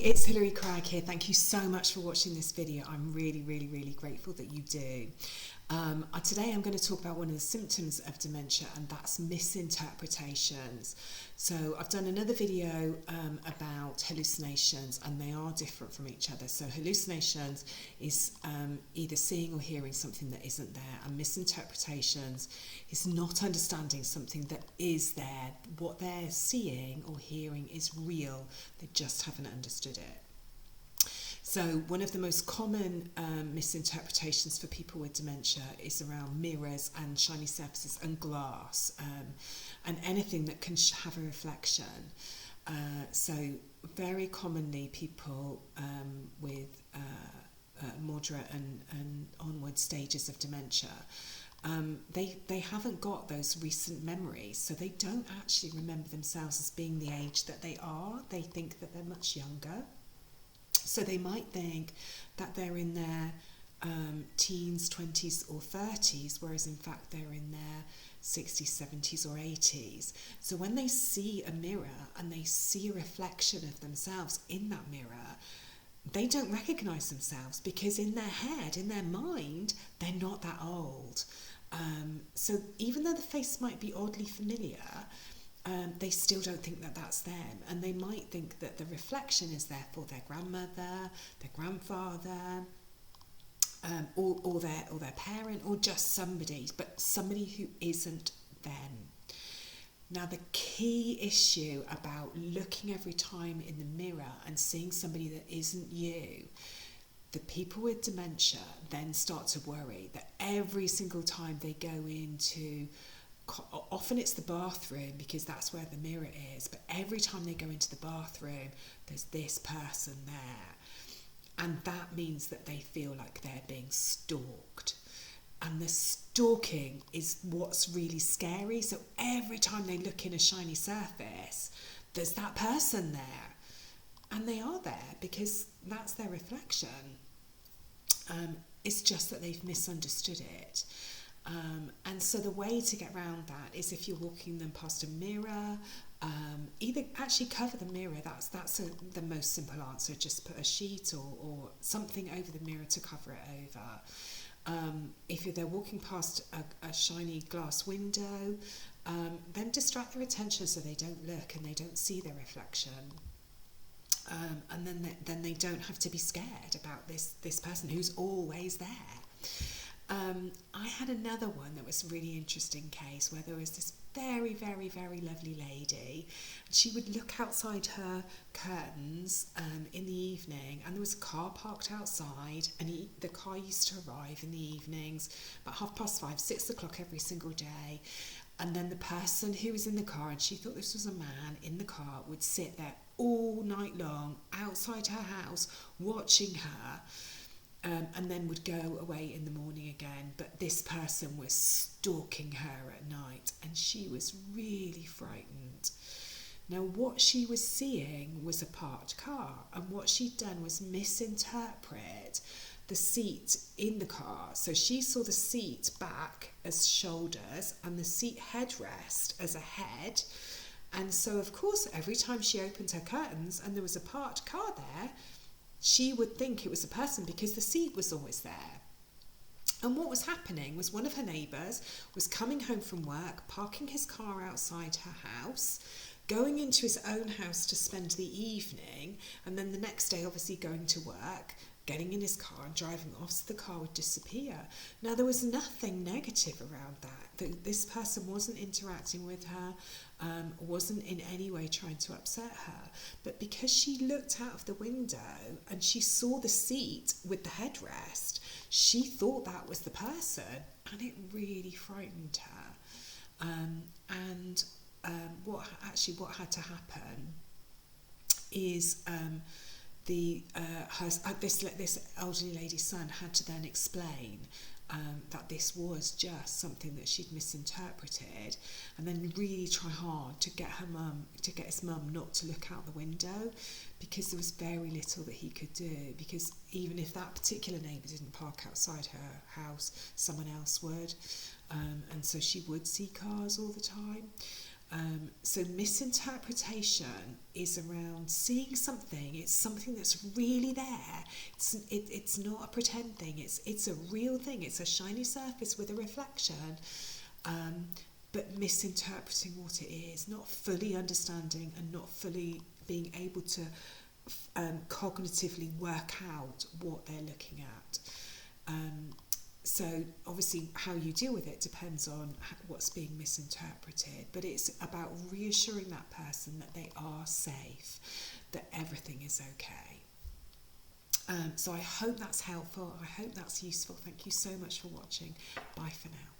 it's Hilary Cragg here. Thank you so much for watching this video. I'm really grateful that you do. Today I'm going to talk about one of the symptoms of dementia, and that's misinterpretations. So I've done another video about hallucinations, and they are different from each other. So hallucinations is either seeing or hearing something that isn't there, and misinterpretations is not understanding something that is there. What they're seeing or hearing is real, they just haven't understood it. So one of the most common misinterpretations for people with dementia is around mirrors and shiny surfaces and glass, and anything that can have a reflection. So very commonly people with moderate and onward stages of dementia, they haven't got those recent memories, so they don't actually remember themselves as being the age that they are. They think that they're much younger. So they might think that they're in their teens, 20s or 30s, whereas in fact they're in their 60s, 70s or 80s. So when they see a mirror and they see a reflection of themselves in that mirror, they don't recognise themselves, because in their head, in their mind, they're not that old. So even though the face might be oddly familiar, they still don't think that that's them, and they might think that the reflection is therefore their grandmother, their grandfather, or their parent, or just somebody, but somebody who isn't them. Now, the key issue about looking every time in the mirror and seeing somebody that isn't you, the people with dementia then start to worry that every single time they go into, often it's the bathroom because that's where the mirror is, but every time they go into the bathroom, there's this person there. And that means that they feel like they're being stalked. And the stalking is what's really scary. So every time they look in a shiny surface, there's that person there. And they are there because that's their reflection. It's just that they've misunderstood it. And so the way to get around that is, if you're walking them past a mirror, either actually cover the mirror. That's the most simple answer. Just put a sheet or something over the mirror to cover it over. If they're walking past a shiny glass window, then distract their attention so they don't look and they don't see their reflection. And then they don't have to be scared about this person who's always there. I had another one that was a really interesting case where there was this very lovely lady, and she would look outside her curtains in the evening, and there was a car parked outside, and the car used to arrive in the evenings about 5:30, 6 o'clock every single day. And then the person who was in the car, and she thought this was a man in the car, would sit there all night long outside her house watching her. And then would go away in the morning again. But this person was stalking her at night, and she was really frightened. Now, what she was seeing was a parked car, and what she'd done was misinterpret the seat in the car. So she saw the seat back as shoulders and the seat headrest as a head. And so, of course, every time she opened her curtains and there was a parked car there, she would think it was a person because the seat was always there. And what was happening was, one of her neighbours was coming home from work, parking his car outside her house, going into his own house to spend the evening, and then the next day obviously going to work, getting in his car and driving off, so the car would disappear. Now, there was nothing negative around that. This person wasn't interacting with her, wasn't in any way trying to upset her. But because she looked out of the window and she saw the seat with the headrest, she thought that was the person, and it really frightened her. What had to happen is this elderly lady's son had to then explain that this was just something that she'd misinterpreted, and then really try hard to get his mum not to look out the window, because there was very little that he could do, because even if that particular neighbour didn't park outside her house, someone else would, and so she would see cars all the time. So misinterpretation is around seeing something. It's something that's really there. It's not a pretend thing. It's a real thing. It's a shiny surface with a reflection. But misinterpreting what it is, not fully understanding and not fully being able to cognitively work out what they're looking at. So obviously how you deal with it depends on what's being misinterpreted, but it's about reassuring that person that they are safe, that everything is okay. So I hope that's helpful. I hope that's useful. Thank you so much for watching. Bye for now.